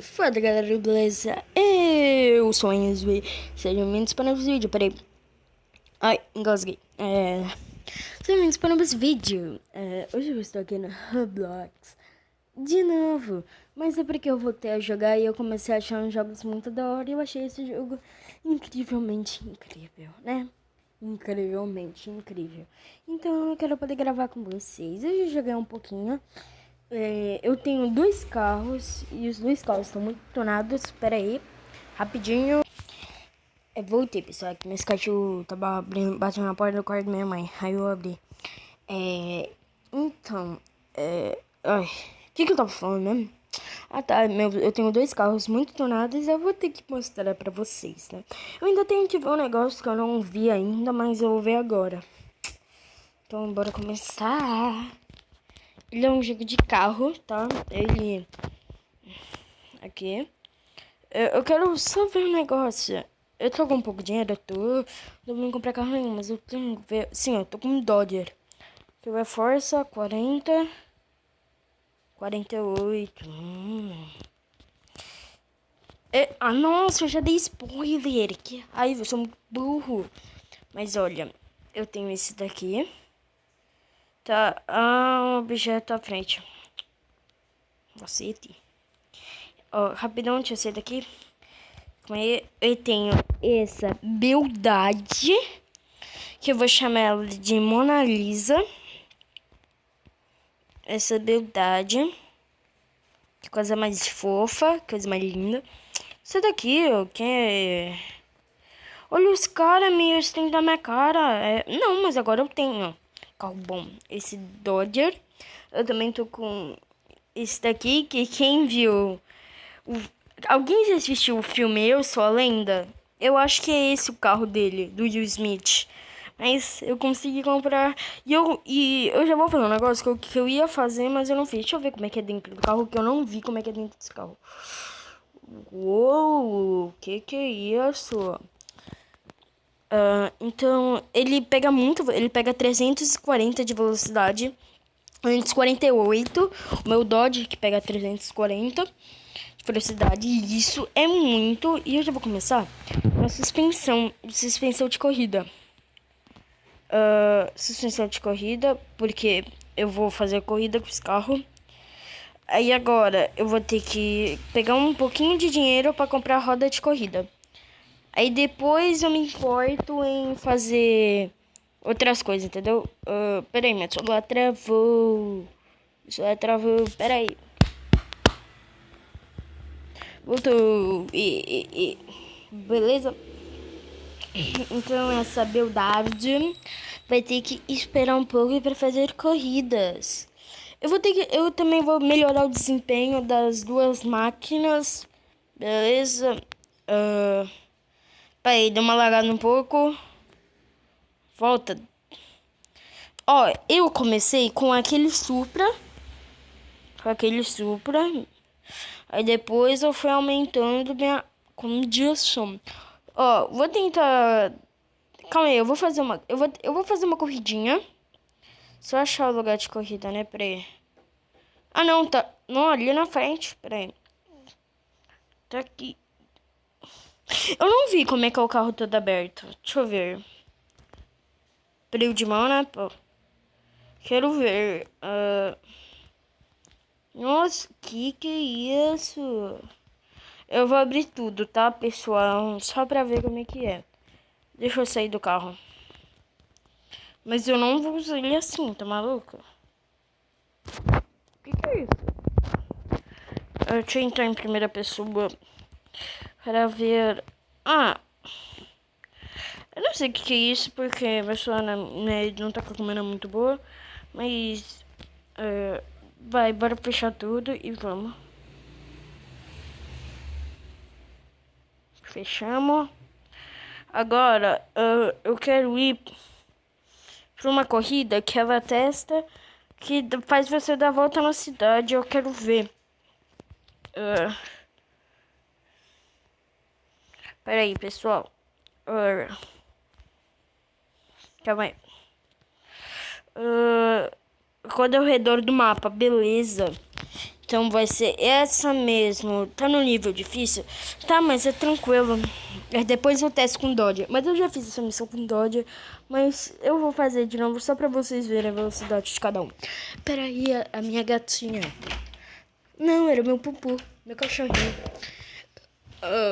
Fala galera, beleza? Eu sou o Enzo. Sejam bem-vindos para mais um vídeo. Peraí. Ai, engasguei. Sejam bem-vindos para mais um vídeo. Hoje eu estou aqui no Roblox de novo. Mas é porque eu voltei a jogar e eu comecei a achar uns jogos muito da hora. E eu achei esse jogo incrivelmente incrível, né? Incrivelmente incrível. Então eu quero poder gravar com vocês. Eu já joguei um pouquinho. Eu tenho dois carros e os dois carros estão muito tonados. Espera aí, rapidinho. Voltei, pessoal, que meus cachorros tava batendo na porta do quarto da minha mãe. Aí eu abri. Então, ai, o que eu tava falando mesmo? Ah tá, eu tenho dois carros muito tonados e eu vou ter que mostrar pra vocês, né? Eu ainda tenho que ver um negócio que eu não vi ainda, mas eu vou ver agora. Então, bora começar. Ele é um jogo de carro, tá? Ele... Aqui. Eu quero só ver um negócio. Eu tô com um pouco de dinheiro, eu tô... Não vou comprar carro nenhum, mas eu tenho que ver... Sim, eu tô com um Dodge. Que vai força, 40... 48... nossa, eu já dei spoiler. Que raiva, eu sou muito burro. Mas olha, eu tenho esse daqui. Tá, um objeto à frente. Cacete. Ó, rapidão, deixa eu sair daqui. Eu tenho essa beldade, que eu vou chamar ela de Mona Lisa. Essa beldade. Que coisa mais fofa, coisa mais linda. Essa daqui, ó, que é... Olha os caras, meio tem da minha cara. Não, mas agora eu tenho carro bom. Esse Dodger. Eu também tô com esse daqui, que quem viu... Alguém já assistiu o filme Eu Sou a Lenda? Eu acho que é esse o carro dele, do Will Smith. Mas eu consegui comprar. E eu já vou falar um negócio que eu ia fazer, mas eu não fiz. Deixa eu ver como é que é dentro do carro, que eu não vi como é que é dentro desse carro. Uou, que é isso? Então, ele pega muito, ele pega 340 de velocidade. 348. O meu Dodge, que pega 340 de velocidade. E isso é muito. E eu já vou começar com a suspensão de corrida. Suspensão de corrida, porque eu vou fazer corrida com esse carro. Aí agora eu vou ter que pegar um pouquinho de dinheiro para comprar roda de corrida. Aí depois eu me importo em fazer outras coisas, entendeu? Peraí, meu celular travou. Peraí. Voltou. Beleza? Então essa beldade vai ter que esperar um pouco para fazer corridas. Eu também vou melhorar o desempenho das duas máquinas. Beleza? Peraí, deu uma lagada um pouco. Volta. Ó, eu comecei com aquele Supra. Aí depois eu fui aumentando minha condição. Ó, vou tentar... Calma aí, eu vou fazer uma corridinha. Só achar o lugar de corrida, né? Peraí. Ah, não, tá... Não, ali na frente. Peraí. Tá aqui. Eu não vi como é que é o carro todo aberto. Deixa eu ver. Freio de mão, né, pô? Quero ver. Nossa, que é isso? Eu vou abrir tudo, tá, pessoal? Só pra ver como é que é. Deixa eu sair do carro. Mas eu não vou usar ele assim, tá maluca? O que é isso? Deixa eu entrar em primeira pessoa para ver... Eu não sei o que é isso, porque a pessoa não tá com a câmera muito boa. Mas... bora fechar tudo e vamos. Fechamos. Agora, eu quero ir para uma corrida que ela testa, que faz você dar volta na cidade. Eu quero ver. Peraí, pessoal. Calma aí. Qual é o redor do mapa? Beleza. Então vai ser essa mesmo. Tá no nível difícil? Tá, mas é tranquilo. Depois eu testo com Dodge. Mas eu já fiz essa missão com Dodge. Mas eu vou fazer de novo só pra vocês verem a velocidade de cada um. Peraí, a minha gatinha. Não, era meu pupu. Meu cachorrinho.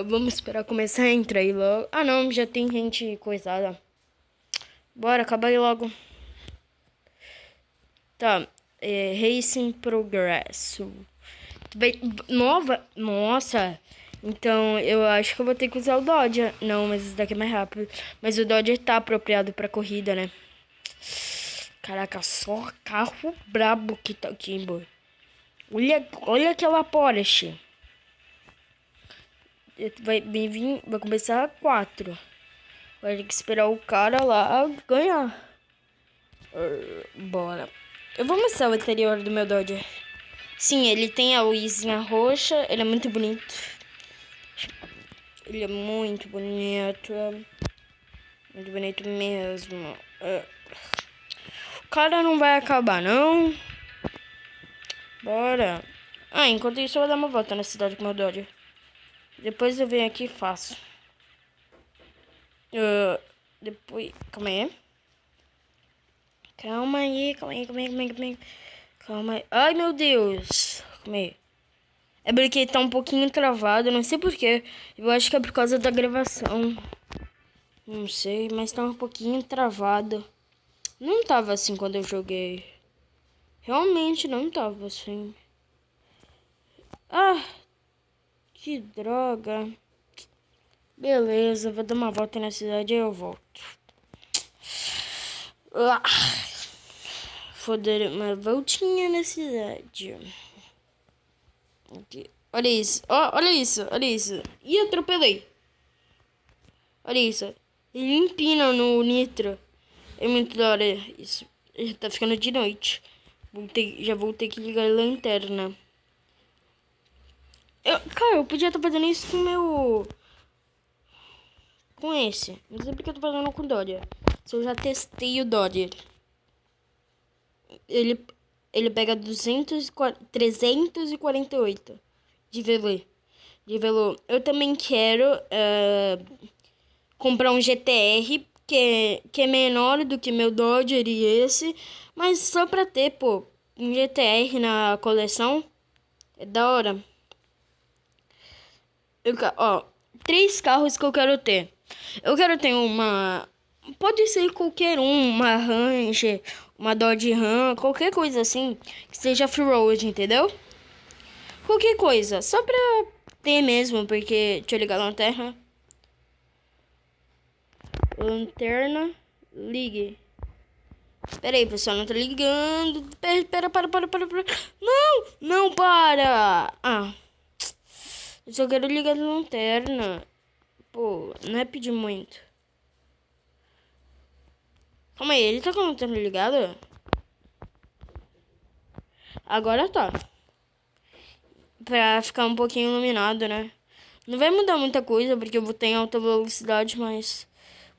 Vamos esperar começar a entrar aí logo. Ah, não, já tem gente coisada. Bora, acaba aí logo. Tá, Racing Progresso. Nova? Nossa. Então, eu acho que eu vou ter que usar o Dodge. Não, mas esse daqui é mais rápido. Mas o Dodge tá apropriado pra corrida, né? Caraca, só carro brabo que tá aqui, boy. Olha aquela Porsche. Vai vir, vai começar a 4. Vai ter que esperar o cara lá ganhar. Bora. Eu vou mostrar o interior do meu Dodge. Sim, ele tem a luzinha roxa. Ele é muito bonito. Ele é muito bonito. Muito bonito mesmo. O cara não vai acabar, não. Bora. Enquanto isso eu vou dar uma volta na cidade com o meu Dodge. Depois eu venho aqui e faço. Depois... Calma aí. Calma aí. Calma aí. Ai, meu Deus. Calma aí. É porque tá um pouquinho travado, não sei porquê. Eu acho que é por causa da gravação. Não sei, mas tá um pouquinho travado. Não tava assim quando eu joguei. Realmente não tava assim. Ah, que droga. Beleza, vou dar uma volta na cidade e eu volto. Vou dar uma voltinha na cidade. Aqui. Olha isso, olha isso. Ih, atropelei. Olha isso. Ele empina no nitro. É muito da hora isso. Já tá ficando de noite. Já vou ter que ligar a lanterna. Cara, eu podia estar fazendo isso com o meu... Com esse. Não sei porque eu tô fazendo com o Dodge. Se eu já testei o Dodge. Ele pega 348 de velo. Eu também quero comprar um GTR que é menor do que meu Dodge e esse. Mas só pra ter, pô, um GTR na coleção. É da hora. Ó, 3 carros que eu quero ter. Eu quero ter uma... Pode ser qualquer uma Ranger, uma Dodge Ram, qualquer coisa assim que seja off-road, entendeu? Qualquer coisa, só pra ter mesmo, porque... Deixa eu ligar a lanterna. Lanterna, ligue. Pera aí, pessoal, não tá ligando. Pera, para. Não, para. Eu só quero ligar a lanterna. Pô, não é pedir muito. Calma aí, ele tá com a lanterna ligada? Agora tá. Pra ficar um pouquinho iluminado, né? Não vai mudar muita coisa, porque eu vou ter em alta velocidade, mas...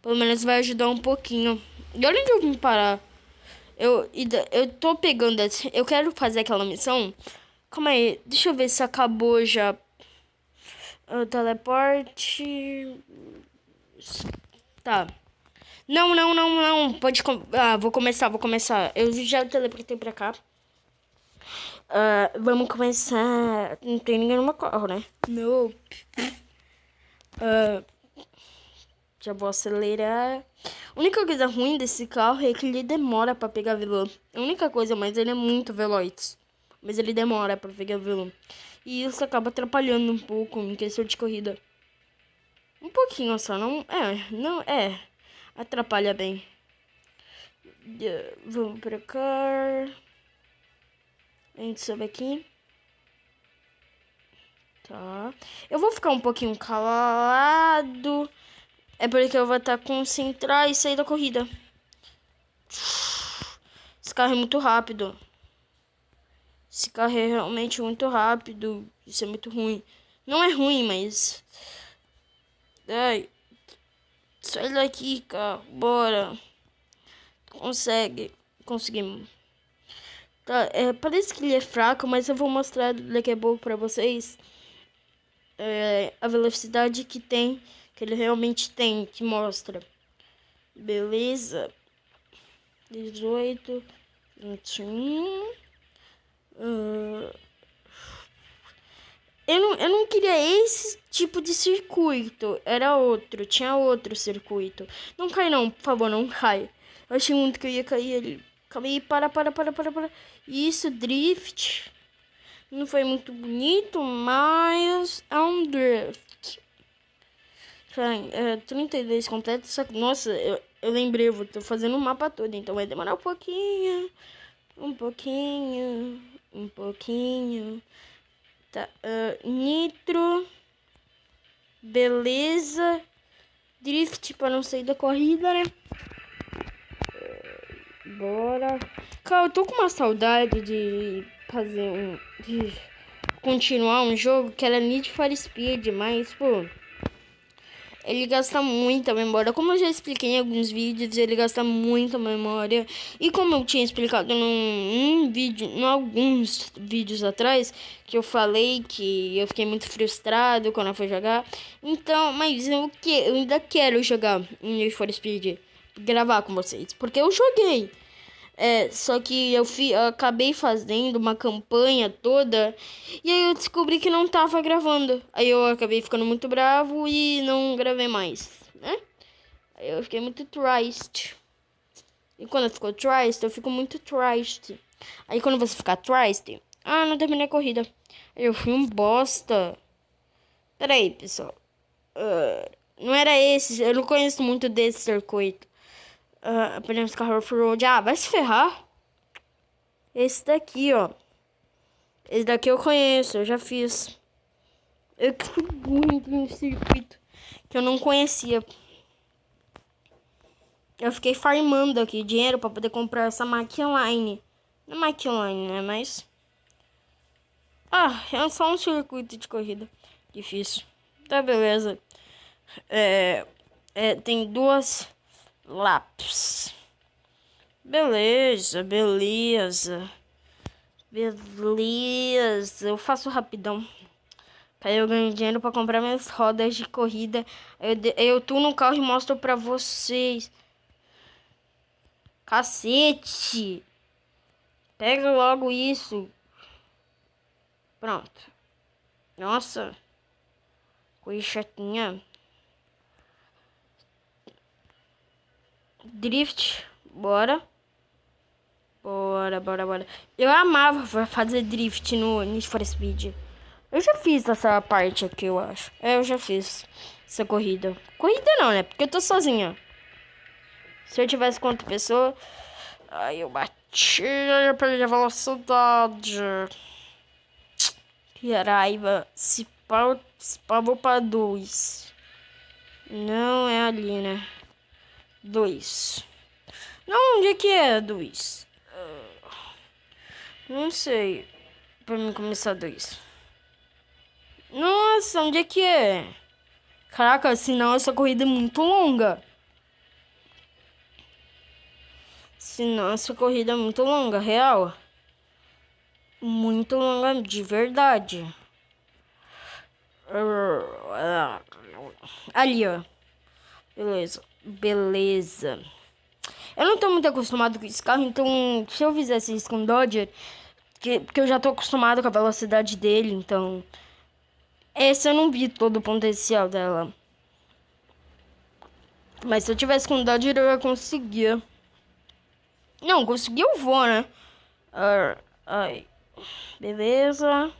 Pelo menos vai ajudar um pouquinho. E olha onde eu vim parar. Eu tô pegando... Eu quero fazer aquela missão. Calma aí, deixa eu ver se acabou já. O teleporte... Tá. Não. Pode... vou começar. Eu já teleportei pra cá. Vamos começar. Não tem ninguém no meu carro, né? Não. Já vou acelerar. A única coisa ruim desse carro é que ele demora pra pegar vilão. A única coisa, mas ele é muito veloz. Mas ele demora pra pegar vilão. E isso acaba atrapalhando um pouco em questão de corrida. Um pouquinho só, não é. Atrapalha bem. Vamos pra cá. A gente sobe aqui. Tá. Eu vou ficar um pouquinho calado. É porque eu vou estar concentrar e sair da corrida. Esse carro é muito rápido. Esse carro é realmente muito rápido. Isso é muito ruim. Não é ruim, mas... Ai. Sai daqui, carro. Bora. Conseguimos. Tá, parece que ele é fraco, mas eu vou mostrar daqui a pouco pra vocês a velocidade que tem, que ele realmente tem, que mostra. Beleza. 18, 21. Eu não queria esse tipo de circuito. Era outro. Tinha outro circuito. Não cai não, por favor, não cai. Eu achei muito que eu ia cair ali. Calma aí, para. Isso, drift. Não foi muito bonito, mas é um drift. 32 completo. Só que, nossa, eu lembrei, eu tô fazendo o mapa todo. Então vai demorar um pouquinho. Um pouquinho. Tá, nitro, beleza, drift para não sair da corrida, né? Bora. Cara, eu tô com uma saudade de fazer de continuar um jogo que era Need for Speed, mas, pô, ele gasta muita memória. Como eu já expliquei em alguns vídeos, ele gasta muita memória. E como eu tinha explicado num vídeo, em alguns vídeos atrás, que eu falei que eu fiquei muito frustrado quando eu fui jogar. Então, mas eu ainda quero jogar Need for Speed, gravar com vocês, porque eu joguei. Só que eu acabei fazendo uma campanha toda e aí eu descobri que não tava gravando. Aí eu acabei ficando muito bravo e não gravei mais, né? Aí eu fiquei muito triste. E quando eu fico triste, eu fico muito triste. Aí quando você fica triste, não terminei a corrida. Aí eu fui um bosta. Pera aí, pessoal. Não era esse, eu não conheço muito desse circuito. Apenas carro off-road. Vai se ferrar. Esse daqui, ó. Esse daqui eu conheço, eu já fiz. Eu fui muito no circuito que eu não conhecia. Eu fiquei farmando aqui dinheiro pra poder comprar essa McLaren. Não é McLaren, né? Mas... é só um circuito de corrida. Difícil. Tá, beleza. Tem duas laps. Beleza. Eu faço rapidão. Aí eu ganho dinheiro pra comprar minhas rodas de corrida. Eu tuno o carro e mostro pra vocês. Cacete! Pega logo isso. Pronto. Nossa. Coisa chatinha. Drift. Bora. Bora. Eu amava fazer drift no Need for Speed. Eu já fiz essa parte aqui, eu acho. Eu já fiz essa corrida. Corrida não, né? Porque eu tô sozinha. Se eu tivesse com outra pessoa... Aí eu bati e perdi a velocidade. Que raiva. Se pá, vou pra 2. Não é ali, né? 2. Não, onde é que é 2? Não sei. Pra mim começar 2. Nossa, onde é que é? Caraca, senão essa corrida é muito longa. Senão essa corrida é muito longa, real. Muito longa de verdade. Ali, ó. Beleza. Eu não tô muito acostumado com esse carro, então se eu fizesse isso com o Dodger, porque eu já tô acostumado com a velocidade dele, então... Essa eu não vi todo o potencial dela. Mas se eu tivesse com o Dodger, eu ia conseguir. Não, conseguir eu vou, né? Ai. Beleza.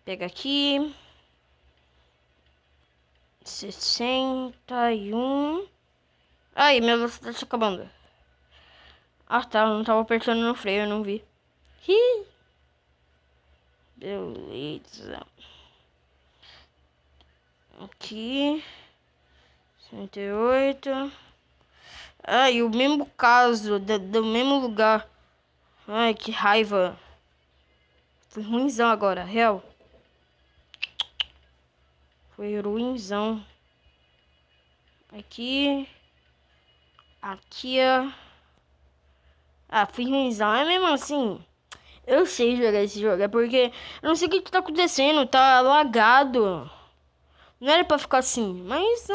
Pega aqui. 61. Ai, minha velocidade tá acabando. Tá, eu não tava apertando no freio, eu não vi. Beleza. Aqui. 108. Ai, o mesmo caso, do mesmo lugar. Ai, que raiva. Foi ruimzão agora, real. Foi ruimzão. Aqui. Aqui, ó. Ah, fui ruimzão. É mesmo assim. Eu sei jogar esse jogo. É porque eu não sei o que tá acontecendo. Tá lagado. Não era pra ficar assim. Mas,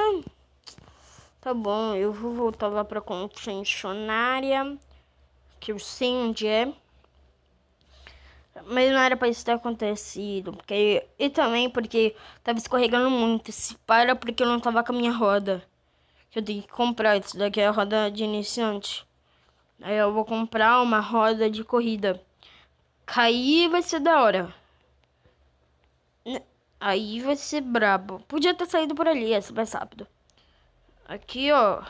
tá bom. Eu vou voltar lá pra concessionária. Que eu sei onde é. Mas não era pra isso ter acontecido. E também porque tava escorregando muito. Se para porque eu não tava com a minha roda. Que eu tenho que comprar. Isso daqui é a roda de iniciante. Aí eu vou comprar uma roda de corrida. Cair vai ser da hora. Aí vai ser brabo. Podia ter saído por ali, é mais rápido. Aqui, ó.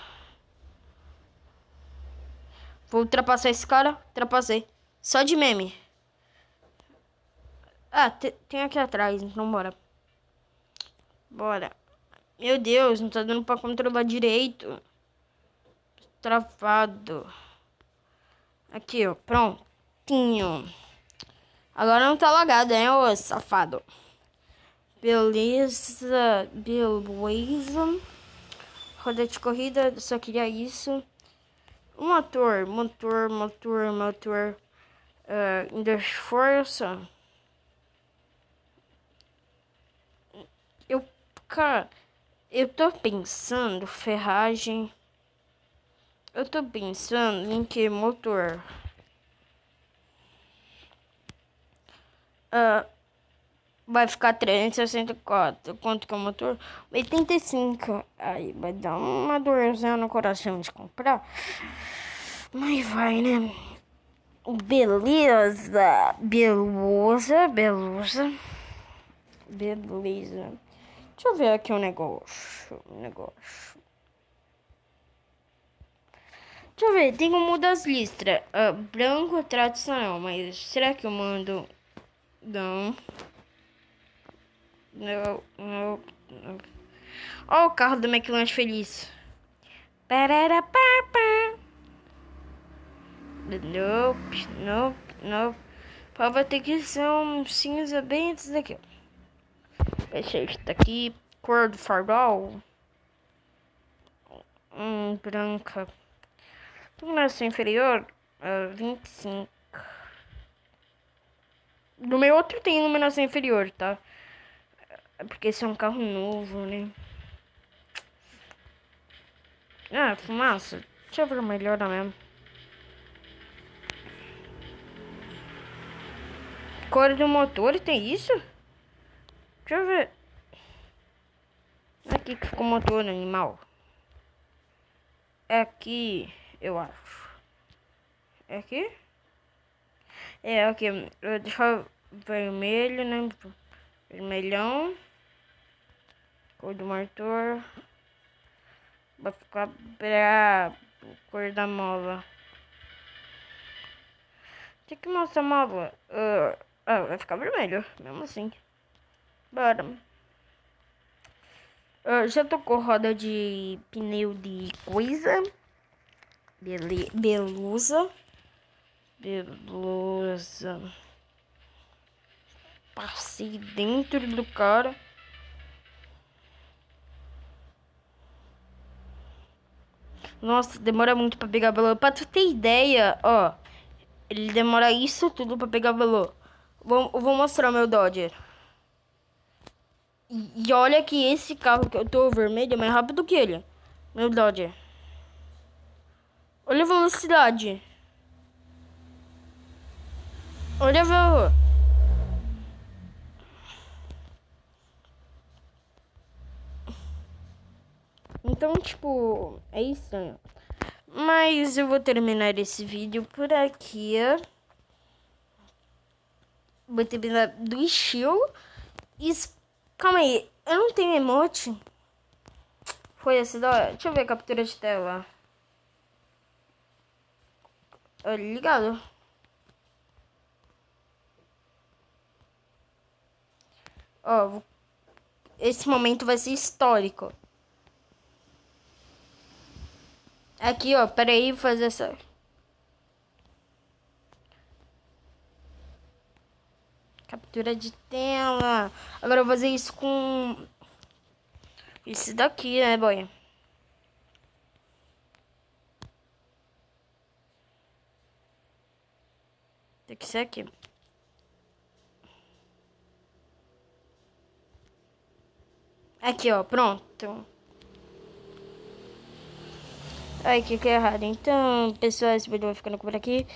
Vou ultrapassar esse cara. Ultrapassei. Só de meme. Ah, tem aqui atrás, então bora. Bora. Meu Deus, não tá dando pra controlar direito. Travado. Aqui, ó. Prontinho. Agora não tá lagado, hein, ô safado. Beleza. Beleza. Roda de corrida, só queria isso. Motor. Ainda força. Cara, eu tô pensando ferragem. Eu tô pensando em que motor? Vai ficar 364. Quanto que é o motor? 85. Aí vai dar uma dorzinha no coração de comprar. Mas vai, né? Beleza. Deixa eu ver aqui um negócio. Deixa eu ver, tem como mudar as listras. Branco tradicional, mas será que eu mando? Não. Não. Ó o carro do McLanche feliz. Nope. Vai ter que ser um cinza bem antes daqui, ó. Deixa isso daqui. Cor do farol. Branca. Iluminação inferior. 25. No meu outro tem iluminação inferior, tá? Porque esse é um carro novo, né? Ah, fumaça. Deixa eu ver melhor mesmo. Cor do motor, tem isso? Deixa eu ver. Aqui que ficou o motor animal. É aqui, eu acho. É aqui? É aqui. Deixa eu vermelho, né? Vermelhão. Cor do motor. Vai ficar brabo. Cor da mola. Tem que mostrar a mola. Vai ficar vermelho. Mesmo assim. Bora. Já tô com roda de pneu de coisa. Belusa. Passei dentro do cara. Nossa, demora muito pra pegar valor. Pra tu ter ideia, ó. Ele demora isso tudo pra pegar valor. Vou mostrar o meu Dodge. E olha que esse carro que eu tô vermelho é mais rápido que ele. Meu Dodge. Olha a velocidade. Olha a velocidade. Então, tipo, é estranho. Mas eu vou terminar esse vídeo por aqui. Vou terminar do estilo. Calma aí, eu não tenho emote. Foi esse da... Deixa eu ver a captura de tela. Ligado. Ó, esse momento vai ser histórico. Aqui, ó, peraí, vou fazer essa... Captura de tela. Agora eu vou fazer isso com... Esse daqui, né, boy? que ser aqui. Aqui, ó, pronto. Ai, que é errado. Então, pessoal, esse vídeo vai ficando por aqui.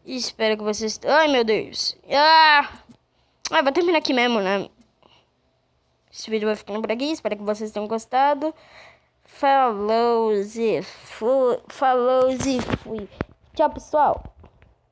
Espero que vocês... Ai, meu Deus. Vou terminar aqui mesmo, né? Esse vídeo vai ficando por aqui. Espero que vocês tenham gostado. Falou e fui. Tchau, pessoal.